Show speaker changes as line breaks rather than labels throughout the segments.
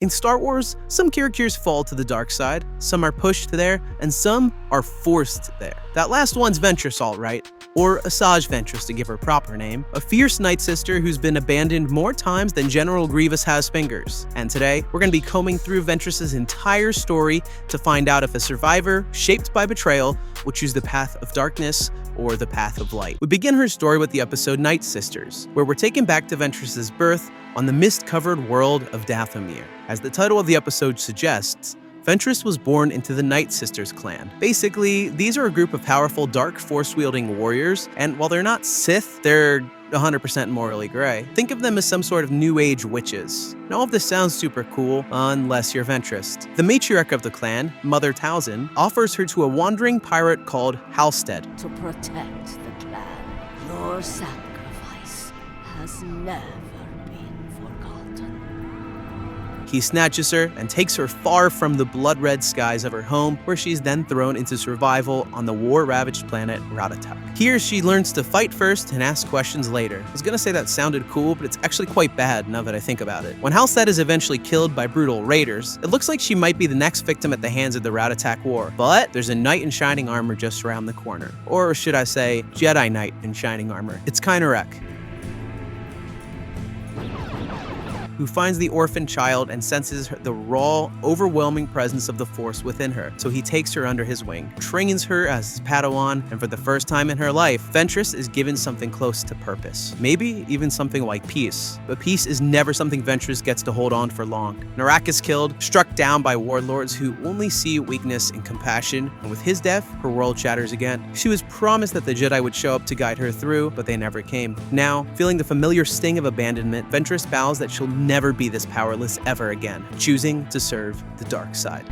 In Star Wars, some characters fall to the dark side, some are pushed there, and some are forced there. That last one's Ventress, all right. Or Asajj Ventress to give her proper name, a fierce Night Sister who's been abandoned more times than General Grievous has fingers. And today, we're going to be combing through Ventress's entire story to find out if a survivor, shaped by betrayal, will choose the path of darkness or the path of light. We begin her story with the episode Night Sisters, where we're taken back to Ventress's birth on the mist-covered world of Dathomir. As the title of the episode suggests, Ventress was born into the Night Sisters clan. Basically, these are a group of powerful dark force-wielding warriors, and while they're not Sith, they're 100% morally gray. Think of them as some sort of new age witches. Now all of this sounds super cool, unless you're Ventress. The matriarch of the clan, Mother Talzin, offers her to a wandering pirate called Halstead.
To protect the clan, your sacrifice has never been forgotten.
He snatches her and takes her far from the blood-red skies of her home, where she's then thrown into survival on the war-ravaged planet Ratatak. Here, she learns to fight first and ask questions later. I was gonna say that sounded cool, but it's actually quite bad now that I think about it. When Halstead is eventually killed by brutal raiders, it looks like she might be the next victim at the hands of the Ratatak War. But there's a knight in shining armor just around the corner. Or should I say, Jedi Knight in shining armor. It's Kynorek, who finds the orphan child and senses the raw, overwhelming presence of the Force within her, so he takes her under his wing, trains her as his Padawan, and for the first time in her life, Ventress is given something close to purpose. Maybe even something like peace. But peace is never something Ventress gets to hold on for long. Narak is killed, struck down by warlords who only see weakness and compassion, and with his death, her world shatters again. She was promised that the Jedi would show up to guide her through, but they never came. Now, feeling the familiar sting of abandonment, Ventress vows that she'll never be this powerless ever again, choosing to serve the dark side.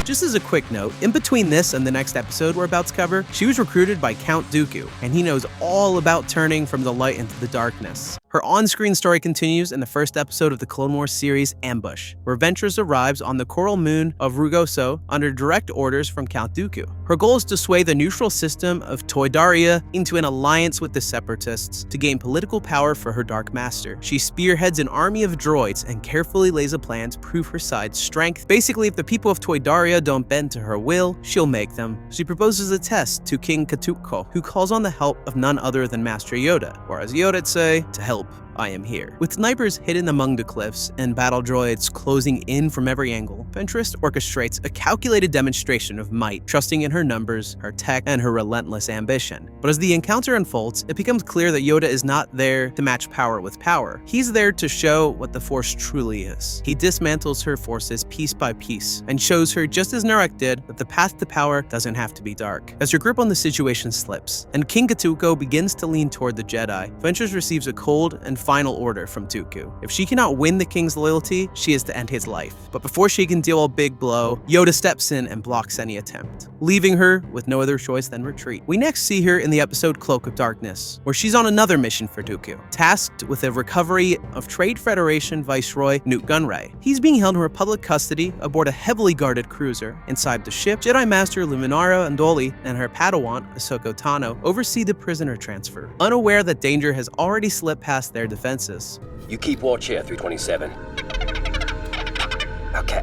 Just as a quick note, in between this and the next episode we're about to cover, she was recruited by Count Dooku, and he knows all about turning from the light into the darkness. Her on-screen story continues in the first episode of the Clone Wars series Ambush, where Ventress arrives on the coral moon of Rugoso under direct orders from Count Dooku. Her goal is to sway the neutral system of Toydaria into an alliance with the Separatists to gain political power for her Dark Master. She spearheads an army of droids and carefully lays a plan to prove her side's strength. Basically, if the people of Toydaria don't bend to her will, she'll make them. She proposes a test to King Katuko, who calls on the help of none other than Master Yoda, or as Yoda'd say, to help, I am here. With snipers hidden among the cliffs and battle droids closing in from every angle, Ventress orchestrates a calculated demonstration of might, trusting in her numbers, her tech, and her relentless ambition. But as the encounter unfolds, it becomes clear that Yoda is not there to match power with power. He's there to show what the Force truly is. He dismantles her forces piece by piece, and shows her, just as Narek did, that the path to power doesn't have to be dark. As her grip on the situation slips, and King Katuko begins to lean toward the Jedi, Ventress receives a cold and final order from Dooku. If she cannot win the King's loyalty, she is to end his life. But before she can deal a big blow, Yoda steps in and blocks any attempt, leaving her with no other choice than retreat. We next see her in the episode Cloak of Darkness, where she's on another mission for Dooku, tasked with the recovery of Trade Federation Viceroy Nute Gunray. He's being held in Republic custody aboard a heavily guarded cruiser. Inside the ship, Jedi Master Luminara Unduli and her Padawan, Ahsoka Tano, oversee the prisoner transfer, unaware that danger has already slipped past their defenses.
You keep watch here, 327.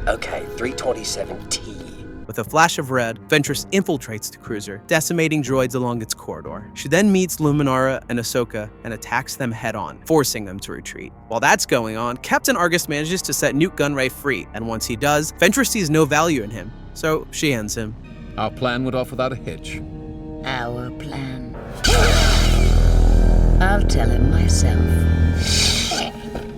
Okay, 327T.
With a flash of red, Ventress infiltrates the cruiser, decimating droids along its corridor. She then meets Luminara and Ahsoka and attacks them head-on, forcing them to retreat. While that's going on, Captain Argus manages to set Nute Gunray free, and once he does, Ventress sees no value in him, so she ends him.
Our plan went off without a hitch.
Our plan. I'll tell him myself.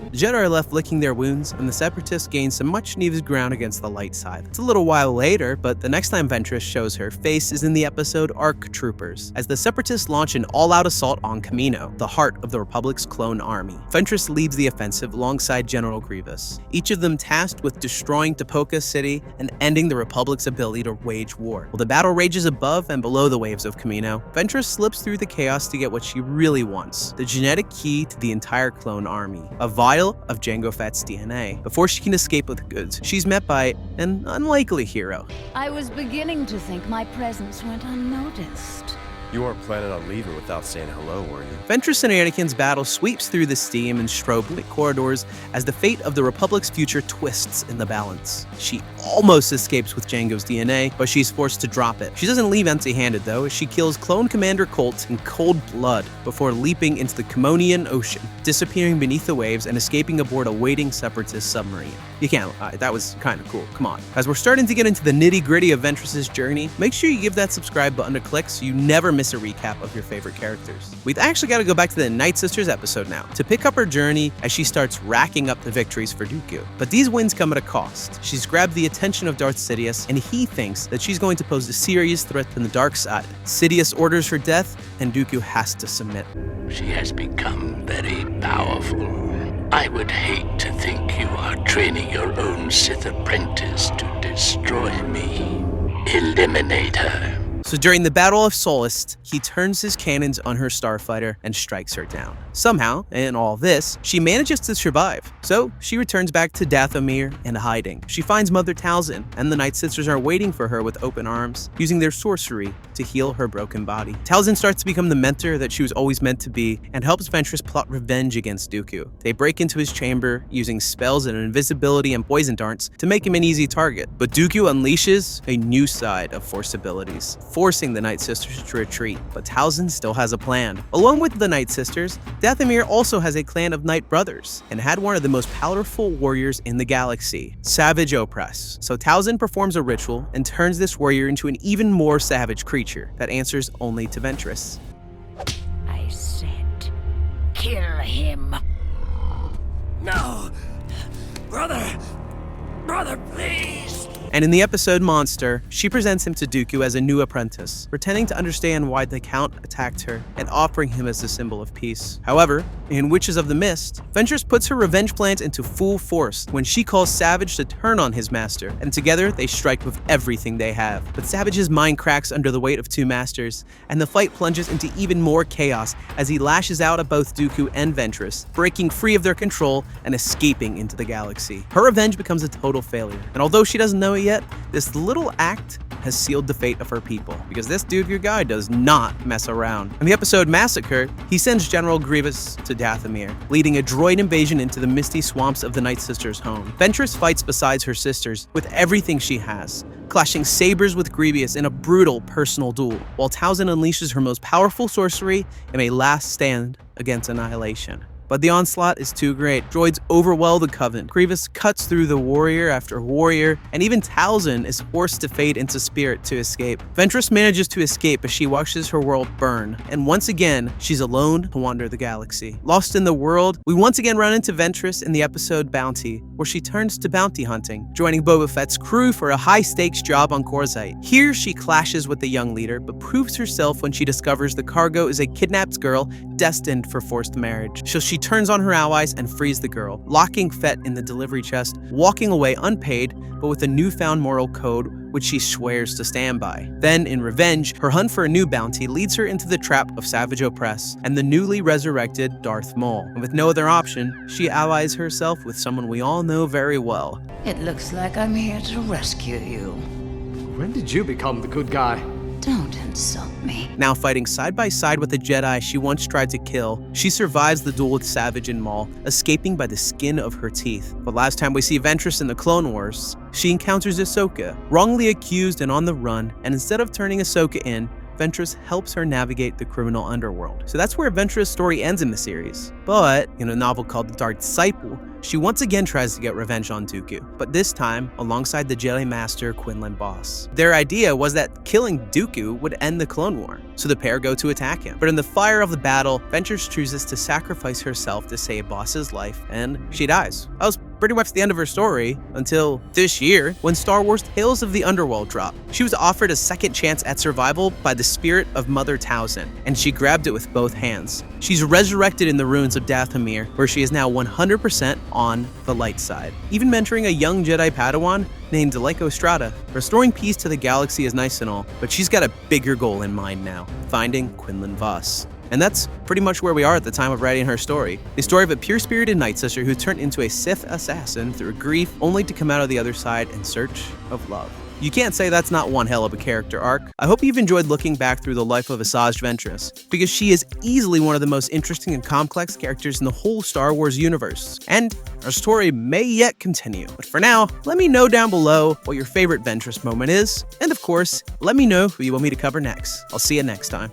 The Jedi are left licking their wounds, and the Separatists gain some much-needed ground against the light side. It's a little while later, but the next time Ventress shows her face is in the episode ARC Troopers, as the Separatists launch an all-out assault on Kamino, the heart of the Republic's clone army. Ventress leads the offensive alongside General Grievous, each of them tasked with destroying Tapoka City and ending the Republic's ability to wage war. While the battle rages above and below the waves of Kamino, Ventress slips through the chaos to get what she really wants, the genetic key to the entire clone army, a vial of Jango Fett's DNA. Before she can escape with the goods, she's met by an unlikely hero.
I was beginning to think my presence went unnoticed.
You weren't planning on leaving without saying hello, were you?
Ventress and Anakin's battle sweeps through the steam and strobe lit corridors as the fate of the Republic's future twists in the balance. She almost escapes with Jango's DNA, but she's forced to drop it. She doesn't leave empty-handed though, as she kills Clone Commander Colt in cold blood before leaping into the Kimonian Ocean, disappearing beneath the waves and escaping aboard a waiting Separatist submarine. You can't lie, that was kind of cool, come on. As we're starting to get into the nitty-gritty of Ventress's journey, make sure you give that subscribe button a click so you never miss a recap of your favorite characters. We've actually got to go back to the Night Sisters episode now to pick up her journey as she starts racking up the victories for Dooku. But these wins come at a cost. She's grabbed the attention of Darth Sidious, and he thinks that she's going to pose a serious threat to the dark side. Sidious orders her death, and Dooku has to submit.
She has become very powerful. I would hate to think you are training your own Sith apprentice to destroy me. Eliminate her.
So during the Battle of Solist, he turns his cannons on her starfighter and strikes her down. Somehow, in all this, she manages to survive. So she returns back to Dathomir in hiding. She finds Mother Talzin, and the Night Sisters are waiting for her with open arms, using their sorcery to heal her broken body. Talzin starts to become the mentor that she was always meant to be, and helps Ventress plot revenge against Dooku. They break into his chamber, using spells and invisibility and poison darts to make him an easy target. But Dooku unleashes a new side of Force abilities, forcing the Night Sisters to retreat, but Talzin still has a plan. Along with the Night Sisters, Dathomir also has a clan of Night Brothers, and had one of the most powerful warriors in the galaxy, Savage Opress. So Talzin performs a ritual and turns this warrior into an even more savage creature that answers only to Ventress.
I said, kill him.
No! Brother, please!
And in the episode Monster, she presents him to Dooku as a new apprentice, pretending to understand why the Count attacked her and offering him as a symbol of peace. However, in Witches of the Mist, Ventress puts her revenge plans into full force when she calls Savage to turn on his master, and together they strike with everything they have. But Savage's mind cracks under the weight of two masters, and the fight plunges into even more chaos as he lashes out at both Dooku and Ventress, breaking free of their control and escaping into the galaxy. Her revenge becomes a total failure, and although she doesn't know it yet, this little act has sealed the fate of her people, because this Dooku guy does not mess around. In the episode Massacre, he sends General Grievous to Dathomir, leading a droid invasion into the misty swamps of the Night Sisters' home. Ventress fights beside her sisters with everything she has, clashing sabers with Grievous in a brutal personal duel, while Talzin unleashes her most powerful sorcery in a last stand against annihilation. But the onslaught is too great. Droids overwhelm the Covenant. Grievous cuts through the warrior after warrior, and even Talzin is forced to fade into spirit to escape. Ventress manages to escape as she watches her world burn, and once again, she's alone to wander the galaxy. Lost in the world, we once again run into Ventress in the episode Bounty, where she turns to bounty hunting, joining Boba Fett's crew for a high-stakes job on Corzite. Here, she clashes with the young leader, but proves herself when she discovers the cargo is a kidnapped girl destined for forced marriage. So she turns on her allies and frees the girl, locking Fett in the delivery chest, walking away unpaid, but with a newfound moral code which she swears to stand by. Then, in revenge, her hunt for a new bounty leads her into the trap of Savage Opress and the newly resurrected Darth Maul. And with no other option, she allies herself with someone we all know very well.
It looks like I'm here to rescue you.
When did you become the good guy?
Don't insult me.
Now fighting side by side with the Jedi she once tried to kill, she survives the duel with Savage and Maul, escaping by the skin of her teeth. But last time we see Ventress in the Clone Wars, she encounters Ahsoka, wrongly accused and on the run, and instead of turning Ahsoka in, Ventress helps her navigate the criminal underworld. So that's where Ventress' story ends in the series. But in a novel called The Dark Disciple, she once again tries to get revenge on Dooku, but this time alongside the Jedi Master Quinlan Voss. Their idea was that killing Dooku would end the Clone War, so the pair go to attack him. But in the fire of the battle, Ventress chooses to sacrifice herself to save Voss's life, and she dies. That was pretty much the end of her story until this year when Star Wars Tales of the Underworld dropped. She was offered a second chance at survival by the spirit of Mother Talzin, and she grabbed it with both hands. She's resurrected in the ruins of Dathomir, where she is now 100% on the light side, even mentoring a young Jedi Padawan named Deleco Strata. Restoring peace to the galaxy is nice and all, but she's got a bigger goal in mind now, finding Quinlan Voss. And that's pretty much where we are at the time of writing her story. The story of a pure-spirited Night Sister who turned into a Sith assassin through grief, only to come out of the other side in search of love. You can't say that's not one hell of a character arc. I hope you've enjoyed looking back through the life of Asajj Ventress, because she is easily one of the most interesting and complex characters in the whole Star Wars universe, and our story may yet continue. But for now, let me know down below what your favorite Ventress moment is, and of course, let me know who you want me to cover next. I'll see you next time.